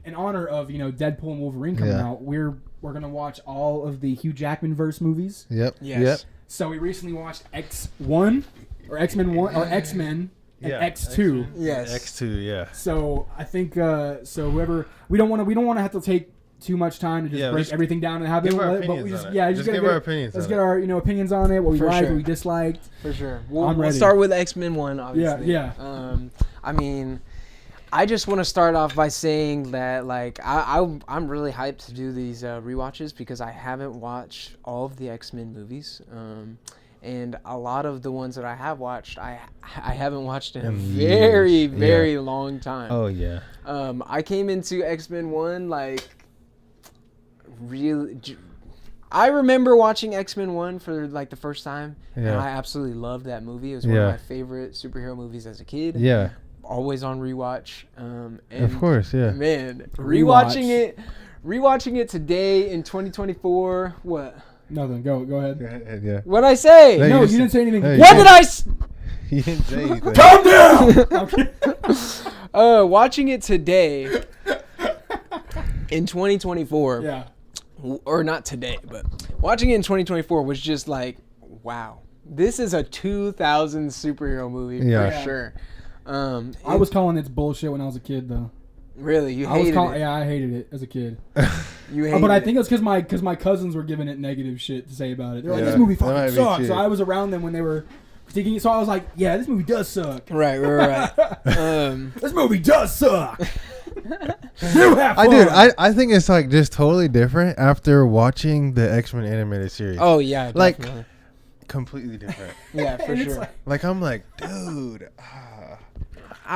in honor of Deadpool and Wolverine coming out, we're gonna watch all of the Hugh Jackman verse movies. Yes. Yep. So we recently watched X1 or X-Men 1 or X-Men and X2. Yes. X2. Yeah. So I think whoever we don't want to have to take too much time to just break everything down and have give them. our But we opinions on just it. Give our opinions. Let's get our opinions on it. What we For liked, sure. what we disliked. For sure. I'm ready. We'll start with X-Men 1, obviously. Yeah. I mean, I just want to start off by saying that, like, I'm really hyped to do these rewatches because I haven't watched all of the X-Men movies. And a lot of the ones that I have watched, I haven't watched in a very long time. Oh, yeah. I came into X-Men 1, like, really... I remember watching X-Men 1 for, like, the first time, and I absolutely loved that movie. It was one of my favorite superhero movies as a kid. Yeah. Always on rewatch. And of course, yeah. Man, rewatching it today in 2024, what? Nothing. Go ahead. Yeah. What'd I say? No, you didn't say anything. Hey, What did I You didn't say anything. Calm down! Watching it today in 2024. Yeah. Or not today, but watching it in 2024 was just like, wow. This is a 2000 superhero movie for sure. I was calling it bullshit when I was a kid, though. Really, you hated it? Yeah, I hated it as a kid. You hated but I it. think it's because my cousins were giving it negative shit to say about it. They're like, Yeah, this movie that might fucking be sucks. true. So I was around them when they were critiquing it. So I was like, yeah, this movie does suck. Right. This movie does suck. You have fun. I think it's like just totally different after watching the X-Men animated series. Oh yeah, Like, definitely. completely different. Yeah, for And it's sure. like- I'm like, dude. I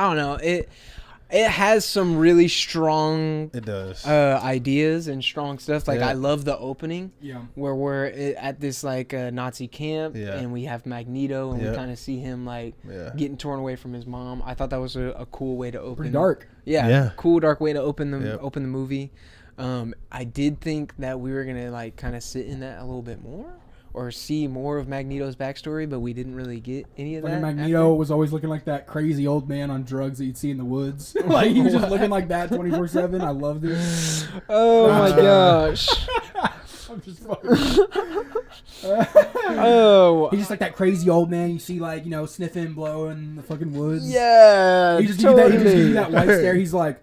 don't know. It has some really strong It does. ideas and strong stuff. Like Yeah. I love the opening Yeah. where we're at this like Nazi camp Yeah. and we have Magneto and Yeah. we kind of see him like Yeah. getting torn away from his mom. I thought that was a cool way to open. Pretty dark. Yeah, cool dark way to open the Yep. open the movie. I did think that we were gonna like kind of sit in that a little bit more or see more of Magneto's backstory, but we didn't really get any of Like that. Magneto was always looking like that crazy old man on drugs that you'd see in the woods. Like he was just looking like that 24/7. I loved it. Oh my gosh. I'm just fucking. Oh. He's just like that crazy old man you see, like, sniffing, blowing in the fucking woods. Yeah. He just totally. gives you that white stare. He's like,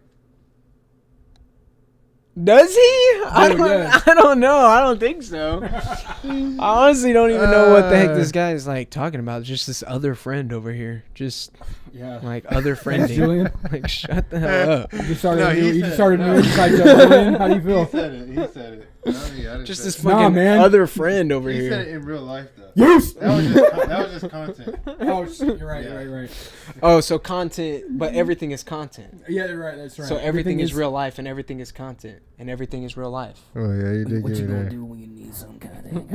Does he? yes. I don't know. I don't think so. I honestly don't even know what the heck this guy is like talking about. Just this other friend over here. Just yeah. like other friending. Julian. Like shut the hell up. You just started No, a new, he you said just started it. a No. new inside joke. Julian, how do you feel? He said it. No, I didn't Just say this it. Nah, fucking man. other friend over He said it here. in real life though. Yes. That was just content. Oh shit! You're right. Yeah. You're right. Oh, so content, but everything is content. Yeah, you're right. That's right. So everything is real life and everything is content and everything is real life. Oh yeah, you did What get you me gonna there. do when you need some content?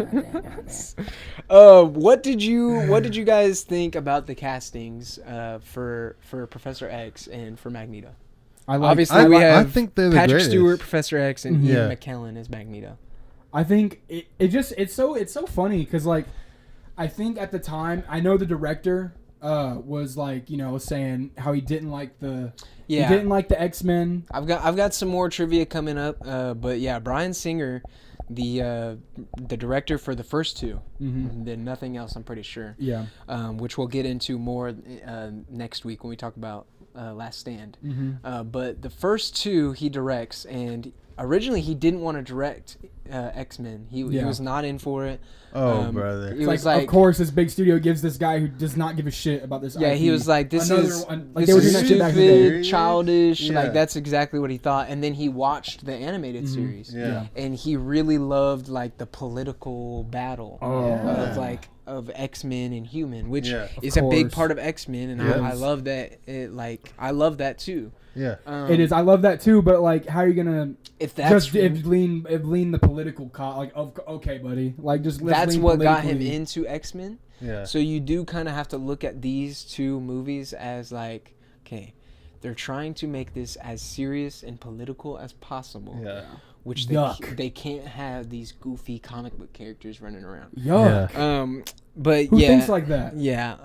What did you guys think about the castings for Professor X and for Magneto? Obviously, we have I think they're the Patrick greatest. Stewart, Professor X, and Ian Yeah. McKellen as Magneto. I think it's so funny because, like, I think at the time I know the director was like saying how he didn't like the X-Men. I've got some more trivia coming up, but yeah, Bryan Singer, the director for the first two, then nothing else. I'm pretty sure. Yeah. Which we'll get into more next week when we talk about Last Stand. But the first two he directs, and originally he didn't want to direct X-Men. He was not in for it. Oh, brother. It was like, of course, this big studio gives this guy who does not give a shit about this. yeah, IP he was like, this another is one. Like, this they were doing is that shit back in the day. stupid, childish. Yeah. Like that's exactly what he thought. And then he watched the animated series. Yeah. And he really loved like the political battle of X-Men and Human, which is a big course. part of X-Men, and I love that. I love that too. Yeah. It is. I love that too, but like, how are you gonna If that's lean the political okay, buddy? Like, just let's that's lean what got him politically. into X-Men. Yeah. So you do kind of have to look at these two movies as like, okay, they're trying to make this as serious and political as possible. Yeah. Which they can't have these goofy comic book characters running around. Yuck. Yeah. But Who thinks like that? Yeah.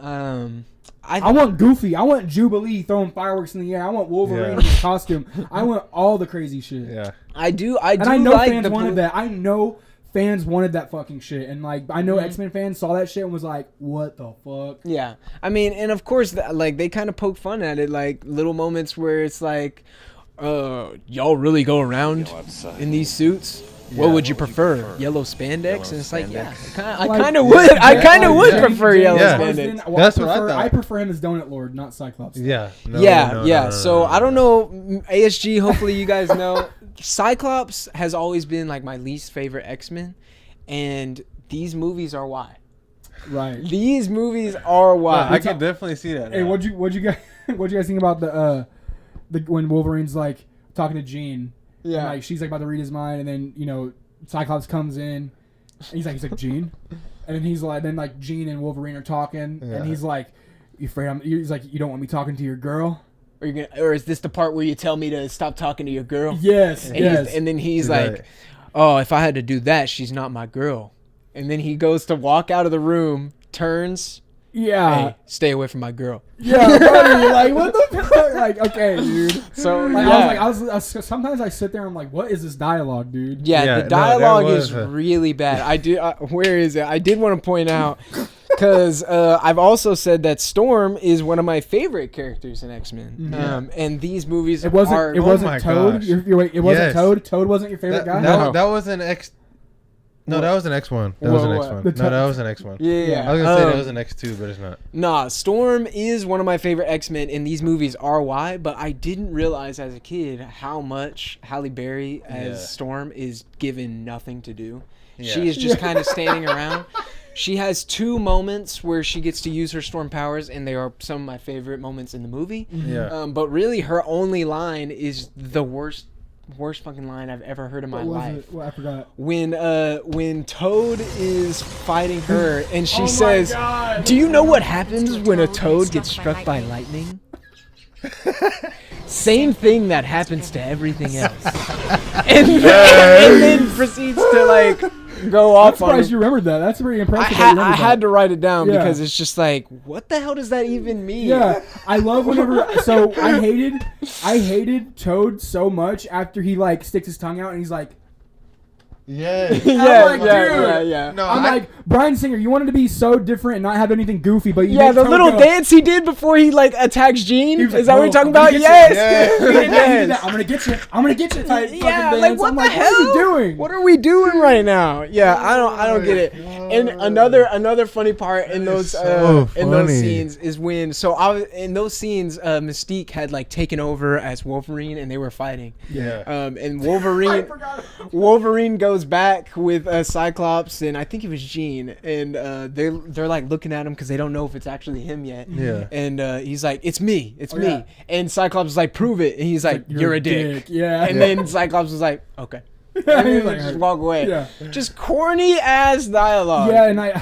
I want Goofy. I want Jubilee throwing fireworks in the air. I want Wolverine in his costume. I want all the crazy shit. Yeah. I do. And I know fans wanted that. I know fans wanted that fucking shit. And like, I know X-Men fans saw that shit and was like, "What the fuck?" Yeah. I mean, and of course, like they kind of poke fun at it, like little moments where it's like, y'all really go around in these suits? Yeah, what would you prefer? Yellow spandex? Yellow And it's like, spandex. yeah, I kind of would. I kind of would prefer yellow spandex. Well, that's what I thought. I prefer him as Donut Lord, not Cyclops. Yeah. No, so I don't know, ASG, hopefully you guys know, Cyclops has always been like my least favorite X-Men, and these movies are why. Right. These movies are why. I can definitely see that. Hey, what'd you guys think about the when Wolverine's like talking to Jean? Yeah. And, like, she's like about to read his mind, and then Cyclops comes in, and he's like Jean, and then he's like, Jean and Wolverine are talking, and he's like, "You afraid he's like, you don't want me talking to your girl? Or is this the part where you tell me to stop talking to your girl?" Yes. And then he's like, "Oh, if I had to do that, she's not my girl." And then he goes to walk out of the room, turns. Yeah. Hey, stay away from my girl. Yeah, buddy, like what the fuck? Like, okay, dude. So like, yeah. I was sometimes I sit there and I'm like, what is this dialogue, dude? Yeah, the dialogue is really bad. Where is it? I did want to point out because I've also said that Storm is one of my favorite characters in X-Men. And these movies it wasn't are. It wasn't Toad. It wasn't Toad. Toad wasn't your favorite guy. That was an X. No, that was an X1. That was an X1. No, that was an X1. Yeah. I was gonna say that was an X2, but it's not. Nah, Storm is one of my favorite X-Men, and these movies are why. But I didn't realize as a kid how much Halle Berry as Storm is given nothing to do. Yeah. She is just kind of standing around. She has 2 moments where she gets to use her storm powers, and they are some of my favorite moments in the movie. Yeah. But really, her only line is the worst fucking line I've ever heard in my life. Well, I forgot. When Toad is fighting her and she says, "Do you know what happens when a toad gets struck by lightning?" Same thing that happens to everything else. and then proceeds to like go off. I'm surprised you remembered that. That's pretty impressive. I had to write it down because it's just like, what the hell does that even mean? Yeah, I love whenever. So I hated Toad so much after he like sticks his tongue out and he's like, Yeah. Yeah. No, I'm like, Bryan Singer, you wanted to be so different and not have anything goofy, but you the little dance he did before he like attacks Jean. Is like, that what you're talking about? Yes. Yes. I'm gonna get you. I'm gonna get you. Type Yeah. fucking Like dance. what I'm the like, hell? What are you doing? What are we doing right now? Yeah, I don't get it. And another funny part in those scenes is when in those scenes Mystique had like taken over as Wolverine and they were fighting. Yeah. And Wolverine goes back with Cyclops and I think it was Jean, and they're like looking at him because they don't know if it's actually him yet. Yeah. And he's like, "It's me, it's me." Yeah. And Cyclops is like, "Prove it." And he's like, "You're a dick." Yeah. And then Cyclops was like, "Okay." And then like, just walk away. Yeah. Just corny ass dialogue. Yeah,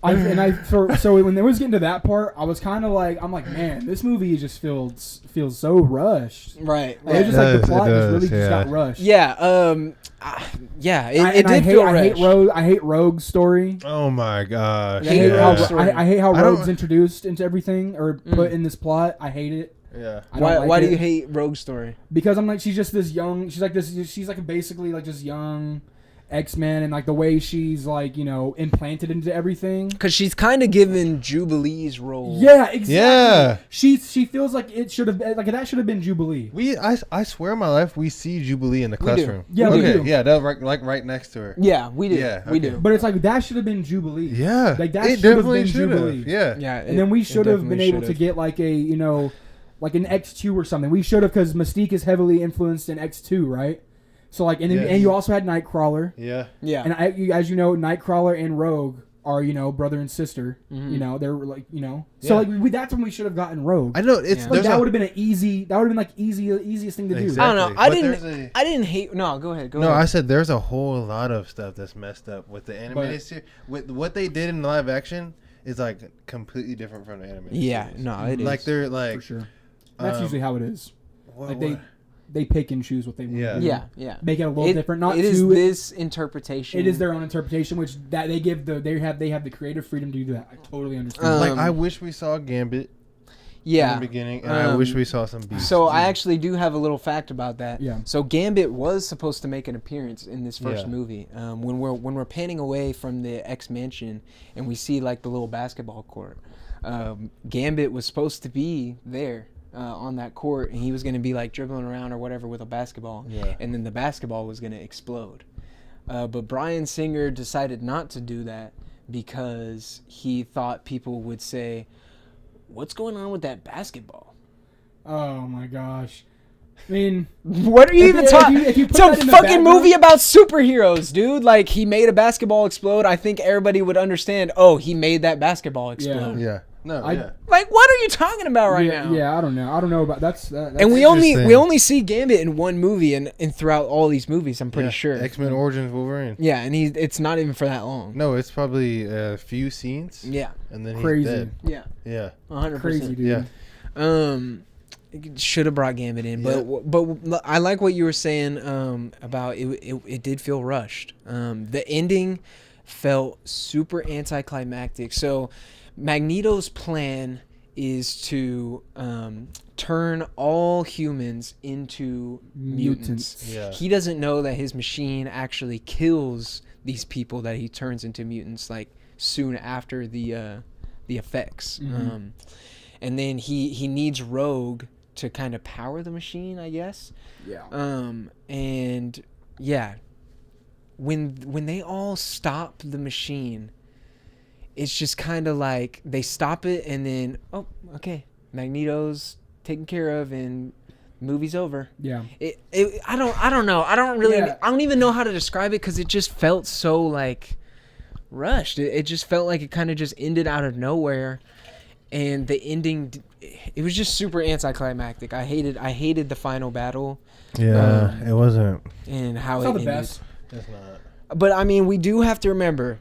so when they was getting to that part, I was kind of like, I'm like, man, this movie just feels so rushed. Right. It's just like the plot just got rushed. Yeah. It did feel rushed. I hate Rogue's story. Oh my gosh. I hate how Rogue's introduced into everything or put in this plot. I hate it. Yeah. Why do you hate Rogue's story? Because I'm like, she's just this young. She's like basically like just young X-Men, and like the way she's like, implanted into everything. Because she's kind of given Jubilee's role. Yeah, exactly. Yeah. She feels like it should have been like that should have been Jubilee. I swear in my life we see Jubilee in the classroom. Yeah, we do. Yeah, that right next to her. Yeah, we do. Yeah, we do. But it's like that should have been Jubilee. Yeah, like that should have been Jubilee. Yeah, and then we should have been able to get like a like an X2 or something. We should have, because Mystique is heavily influenced in X2, right? So like, and you also had Nightcrawler. Yeah. And as you know, Nightcrawler and Rogue are brother and sister. Mm-hmm. They're like So like that's when we should have gotten Rogue. I know it's like that would have been an easy. That would have been like easiest thing to do. Exactly. I don't know. I didn't hate. No, go ahead. No, I said there's a whole lot of stuff that's messed up with the animated series. With what they did in live action is like completely different from the animated. Yeah. series. No, it is. Like they're like. For sure. That's usually how it is. What, they pick and choose what they want. Yeah. Make it a little different. Not it is this interpretation. It is their own interpretation, which that they have the creative freedom to do that. I totally understand. Like I wish we saw Gambit. In the beginning, and I wish we saw some beasts. So I actually do have a little fact about that. Yeah. So Gambit was supposed to make an appearance in this first movie. When we're panning away from the X Mansion and we see like the little basketball court, Gambit was supposed to be there on that court, and he was going to be like dribbling around or whatever with a basketball, and then the basketball was going to explode. But Bryan Singer decided not to do that because he thought people would say, "What's going on with that basketball?" Oh my gosh! I mean, what are you even talking? It's a fucking movie about superheroes, dude. Like, he made a basketball explode. I think everybody would understand. Oh, he made that basketball explode. Yeah. No. Like, what are you talking about right now? Yeah, I don't know. I don't know about that's. And we only see Gambit in one movie, and throughout all these movies, I'm pretty sure. X-Men Origins Wolverine. Yeah, and it's not even for that long. No, it's probably a few scenes. Yeah. And then crazy. He's dead. Yeah. Yeah. 100%. Crazy, dude. Yeah. Should have brought Gambit in, but I like what you were saying about it did feel rushed. The ending felt super anticlimactic. So Magneto's plan is to turn all humans into mutants. Yeah. He doesn't know that his machine actually kills these people that he turns into mutants like soon after the effects. Mm-hmm. And then he needs Rogue to kind of power the machine, I guess. Yeah. And yeah, when they all stop the machine, it's just kind of like they stop it and then, oh, okay, Magneto's taken care of and movie's over. Yeah. I don't know. I don't even know how to describe it because it just felt so like rushed. It just felt like it kind of just ended out of nowhere. And the ending, it was just super anticlimactic. I hated the final battle. Yeah, it wasn't. And how it's it not the ended. best. It's not. But I mean, we do have to remember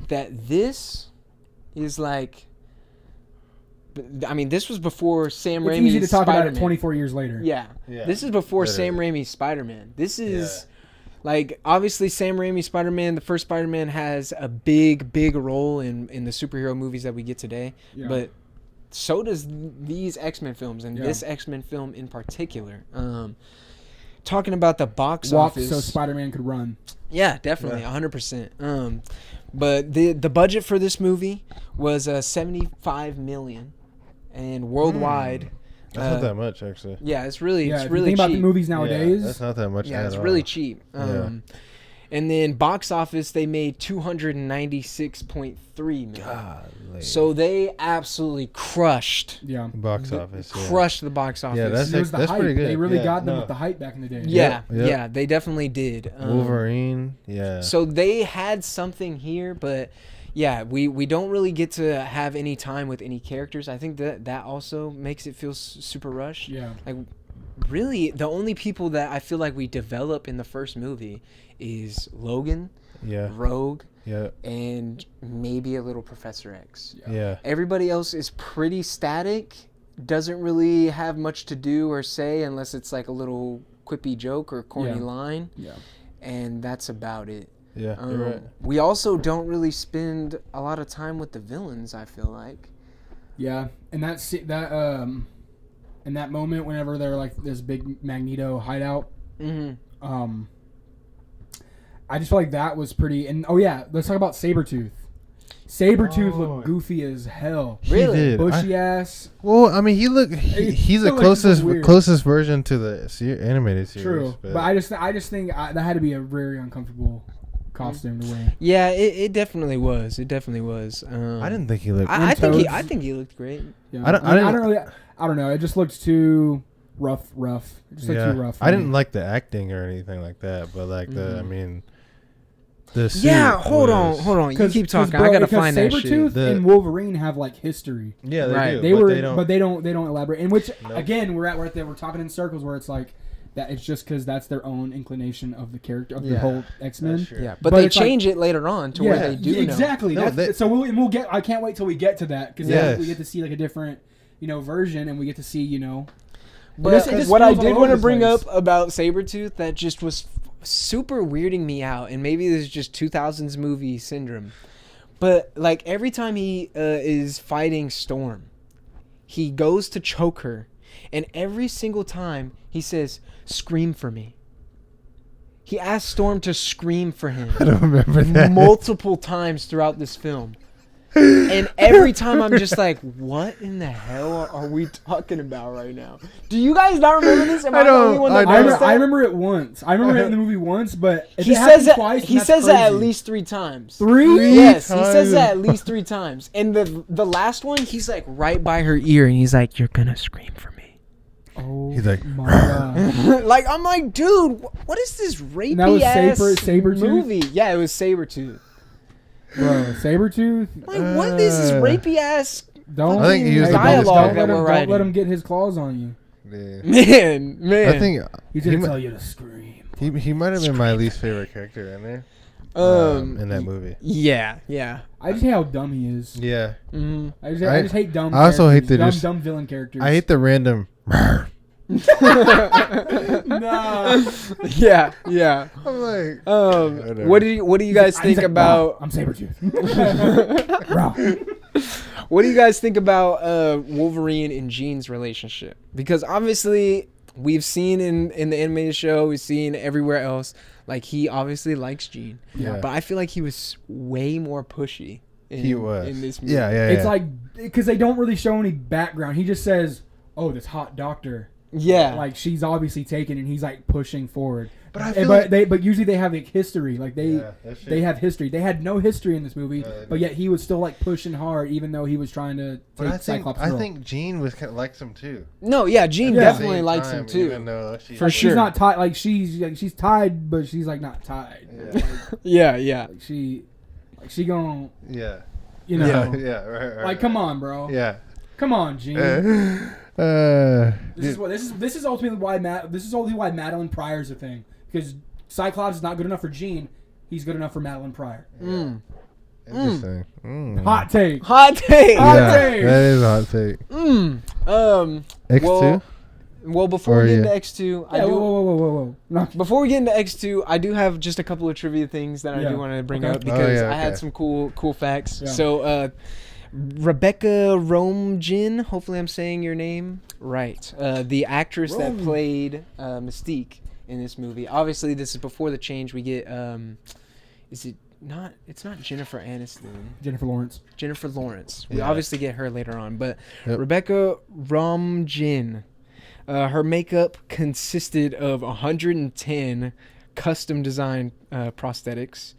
that this is like. I mean, this was before Sam Raimi's It's easy to talk Spider-Man. about it 24 years later. Yeah. This is before Sam Raimi's Spider-Man. This is. Like, obviously, Sam Raimi's Spider-Man, the first Spider-Man, has a big role in the superhero movies that we get today. Yeah. But so does these X-Men films, and this X-Men film in particular. Talking about the box office. So Spider-Man could run. Yeah, definitely, 100%. But the budget for this movie was $75 million, and worldwide... That's not that much, actually. Yeah, it's really cheap. Think about the movies nowadays. Yeah, that's not that much. Yeah, it's really cheap. And then box office, they made $296.3 million. Golly. So they absolutely crushed. Yeah. Box office. Crushed the box office. Yeah, that's pretty good. They really got them with the hype back in the day. Yeah, they definitely did. Wolverine. Yeah. So they had something here, but. Yeah, we don't really get to have any time with any characters. I think that also makes it feel super rushed. Yeah. Like, really, the only people that I feel like we develop in the first movie is Logan, Rogue, and maybe a little Professor X. Yeah. Everybody else is pretty static, doesn't really have much to do or say unless it's like a little quippy joke or corny line. Yeah. And that's about it. Yeah, you're right. We also don't really spend a lot of time with the villains, I feel like. Yeah, and in that moment, whenever they're like this big Magneto hideout, I just feel like that was pretty. And let's talk about Sabretooth. Sabretooth looked goofy as hell. Really? Bushy ass. Well, I mean, he's the closest version to the animated series. True, but I just think that had to be a very uncomfortable costume to wear. Yeah, it definitely was. It definitely was. I didn't think he looked. I think he looked great. Yeah. I don't know. It just looked too rough. It just looked too rough. I didn't like the acting or anything like that, but like the suit hold on. You keep talking. I gotta find that shit. Sabretooth and Wolverine have like history. Yeah, they do. But they don't elaborate. In which again we're talking in circles where it's like. That it's just because that's their own inclination of the character of the whole X-Men. Yeah, but they change it later on to where they do exactly. know. So we'll get. I can't wait till we get to that because we get to see like a different, version, and we get to see But it just what I feels all did over want to the bring place. up about Sabretooth that just was super weirding me out, and maybe this is just 2000s movie syndrome, but like every time he is fighting Storm, he goes to choke her, and every single time he says, "Scream for me." He asked Storm to scream for him. I don't remember that. Multiple times throughout this film. And every time I'm just like, what in the hell are we talking about right now? Do you guys not remember this? Am I the only one that noticed that? I remember it once. I remember it in the movie once, but if He it says happens that twice, he that's says that at crazy. least 3 times. Three? Yes, he says times. that at least 3 times. And the last one, he's like right by her ear, and he's like, "You're gonna scream for me." Oh, He's like, my God. Like, I'm like, dude, what is this rapey that was ass Sabretooth? movie? Yeah, it was Sabretooth. Bro, Sabretooth? Like, what is this rapey ass Don't, I think he was the dialogue biggest that fan. we're don't writing? let him get his claws on you. Yeah. Man. I think He's he, gonna mi- tell you to scream. he might have been my least favorite character in there. In that movie. Yeah. I just hate how dumb he is. Yeah. Mm-hmm. I just hate dumb. I also hate characters. the dumb villain characters. I hate the random. No. Yeah. I'm like, What do you guys think He's like, about? "Rah, I'm Sabretooth. Rah." What do you guys think about Wolverine and Jean's relationship? Because obviously we've seen in the animated show, we've seen everywhere else, like he obviously likes Jean. Yeah. But I feel like he was way more pushy he was in this movie. Yeah. It's like because they don't really show any background. He just says, "Oh, this hot doctor." Yeah. Like she's obviously taken, and he's like pushing forward. But I feel like- but usually they have like history. Like they that's true. they have history. They had no history in this movie, but yet he was still like pushing hard, even though he was trying to But take I think Cyclops. I girl. think Jean was kind of likes him too. No, yeah, Jean Yeah. definitely Same likes time, him too. even though she's For Like, sure. She's not tied. Like she's tied, but she's like not tied. Yeah. Yeah. Like she gon' Yeah. you know. Yeah. Right. Like come on, bro. Yeah. Come on, Gene. This is ultimately why Madeline Pryor's a thing, because Cyclops is not good enough for Jean. He's good enough for Madeline Pryor. Interesting. Hot take. Hot take. Hot take. That is a hot take. X2. Well, before we get into X2, Yeah, whoa. No. Before we get into X2, I do have just a couple of trivia things that I Yeah. do want to bring Okay. up because Oh, yeah, I had okay. some cool facts. Yeah. So, Rebecca Romijn, hopefully I'm saying your name right. The actress that played Mystique in this movie. Obviously, this is before the change. We get, is it not? It's not Jennifer Aniston. Jennifer Lawrence. Jennifer Lawrence. We Yeah. obviously get her later on, but Yep. Rebecca Romijn. Her makeup consisted of 110 custom designed prosthetics,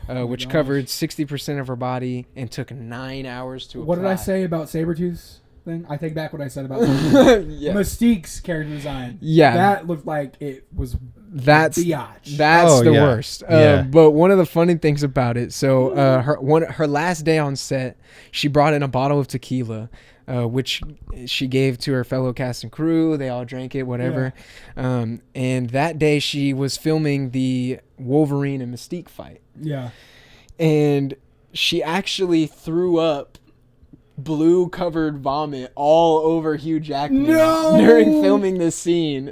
which gosh. covered 60% of her body and took 9 hours to apply. What did I say about Sabretooth's thing? I take back what I said about Sabretooth. Yeah. Mystique's character design. Yeah. That looked like it was That's biatch. That's the yeah. worst. Yeah. But one of the funny things about it, so her last day on set, she brought in a bottle of tequila, which she gave to her fellow cast and crew. They all drank it, whatever. And that day she was filming the Wolverine and Mystique fight, Yeah. and she actually threw up blue covered vomit all over Hugh Jackman during filming this scene.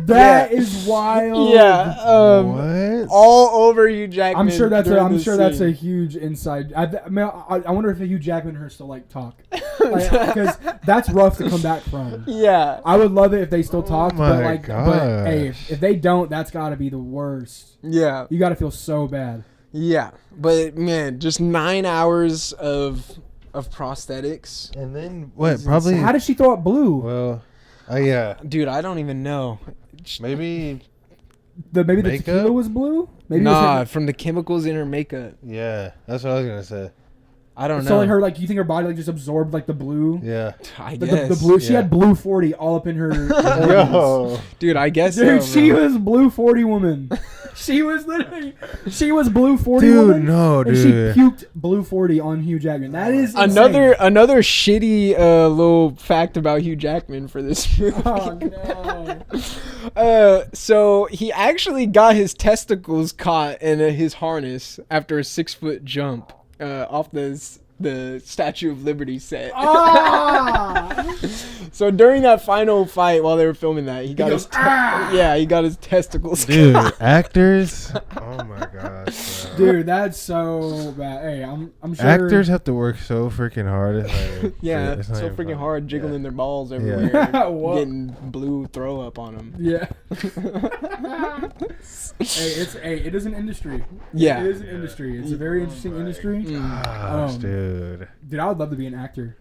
That is wild. Yeah. What? All over Hugh Jackman. I'm sure that's during a this that's scene. a huge inside. I wonder if Hugh Jackman and her still like talk, because that's rough to come back from. Yeah. I would love it if they still talked, but my but hey, if they don't, that's got to be the worst. Yeah. You got to feel so bad. Yeah. But man, just 9 hours of prosthetics. And then what? Probably. How did she throw up blue? Well, yeah. Dude, I don't even know. Maybe. Maybe the Makeup? tequila was blue. Maybe it Nah, was from the chemicals in her makeup. Yeah. That's what I was gonna say. I don't her, know. so like her like you think her body like just absorbed like the blue. Yeah. I The, guess. the blue. She Yeah. had blue 40 all up in her. organs. Yo. Dude, I guess Dude, so, she bro. was blue 40 woman. She was blue 40 Dude, woman. no, And she dude. puked blue 40 on Hugh Jackman. That is Another insane. shitty little fact about Hugh Jackman for this movie. Oh no. So he actually got his testicles caught in his harness after a 6-foot jump off the Statue of Liberty set. Ah! So during that final fight, while they were filming that, he got he got his testicles. Dude, actors. Oh my gosh, bro. Dude, that's so bad. Hey, I'm sure Actors have to work so freaking hard. It's like, Yeah, it's not so even freaking funny. hard, jiggling their balls Yeah. everywhere, What? getting blue throw up on them. Yeah. It is an industry. Yeah. It is an industry. It's a very interesting industry. Gosh, dude. Dude, I would love to be an actor.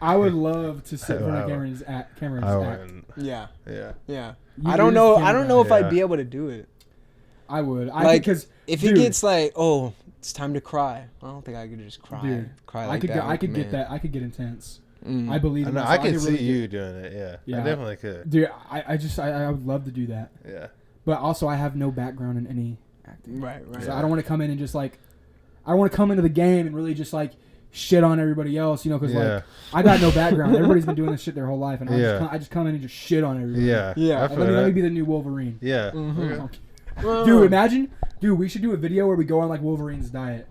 I would love to sit in front of I camera and just act. Camera and I just act. wouldn't. Yeah, Yeah. yeah. You I don't just know. can't I don't know if Yeah. I'd be able to do it. I would. Like, because if dude, it gets like, oh, it's time to cry. I don't think I could just cry. Dude, Cry I like could. that. I could man. get that. I could get intense. Mm. I believe. I in know. myself. I can could see really you get- doing it. Yeah. Yeah. I definitely could. Dude, I would love to do that. Yeah. But also, I have no background in any acting. Right, right. So I don't want to come in and just like, I want to come into the game and really just like shit on everybody else, you know, because Yeah. like I got no background. Everybody's been doing this shit their whole life, and Yeah. I just come in and just shit on everybody. Yeah. Yeah. I Like, feel let me that. be the new Wolverine. Yeah. Mhm. Okay. Dude, imagine, we should do a video where we go on like Wolverine's diet.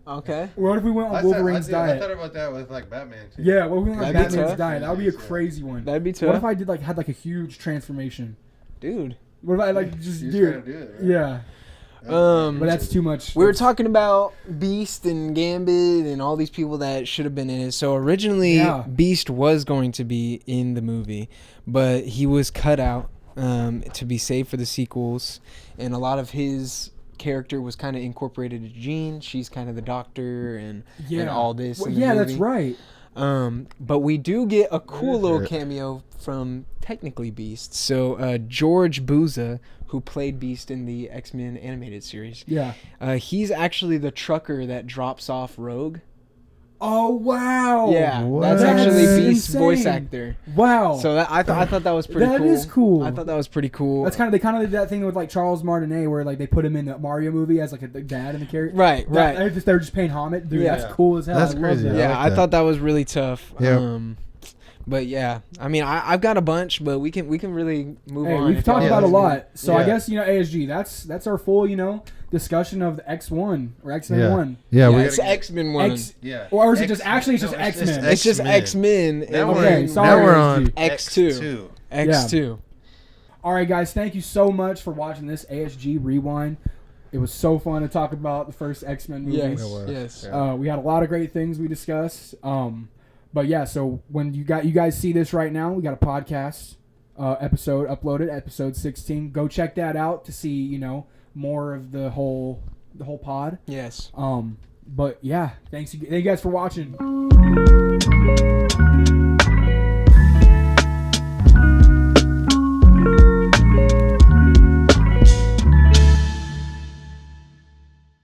Okay. What if we went on Wolverine's I diet? thought about that with like Batman too. Yeah, what if we went on That'd be Batman's tough. diet? That would be a Yeah. crazy one. That'd be tough. What if I did like had like a huge transformation? Dude. What if I like just You do gotta it? do it, right? Yeah, but that's too much. We were talking about Beast and Gambit and all these people that should have been in it. So originally, Yeah. Beast was going to be in the movie, but he was cut out to be saved for the sequels, and a lot of his character was kind of incorporated to Jean. She's kind of the doctor and all this. Well, in the yeah, movie. that's right. But we do get a cool is little it? cameo from technically Beast. So George Booza, who played Beast in the X-Men animated series, Yeah. he's actually the trucker that drops off Rogue. Oh wow. Yeah, what? that's actually That's Beast's voice insane. actor. Wow. So that, I thought that was pretty That cool. is cool. I thought that was pretty cool. That's they kind of did that thing with like Charles Martinet where like they put him in the Mario movie as like the dad in the character. right, right. They're just paying homage. Dude, Yeah. that's cool as hell. That's I love crazy. that. Yeah, like I that. thought that was really tough. Yeah. But yeah, I mean, I've got a bunch, but we can really move Hey, on. we've if talked y'all about a want lot. So I Yeah. guess ASG. That's our full discussion of the X1 or X-Men Yeah. 1. Yeah. to. We Yeah, it's gotta get- X-Men one. Yeah. Or is it X- just actually it's just no, X-Men? It's just X-Men. Now and we're Okay, in- sorry, now we're on X2. X2. All right, guys. Thank you so much for watching this ASG Rewind. It was so fun to talk about the first X-Men movie. Yes, It was. yes. Yeah. We had a lot of great things we discussed. But yeah, so when you guys see this right now, we got a podcast episode uploaded, episode 16. Go check that out to see more of the whole pod. Yes. But yeah, thank you guys for watching.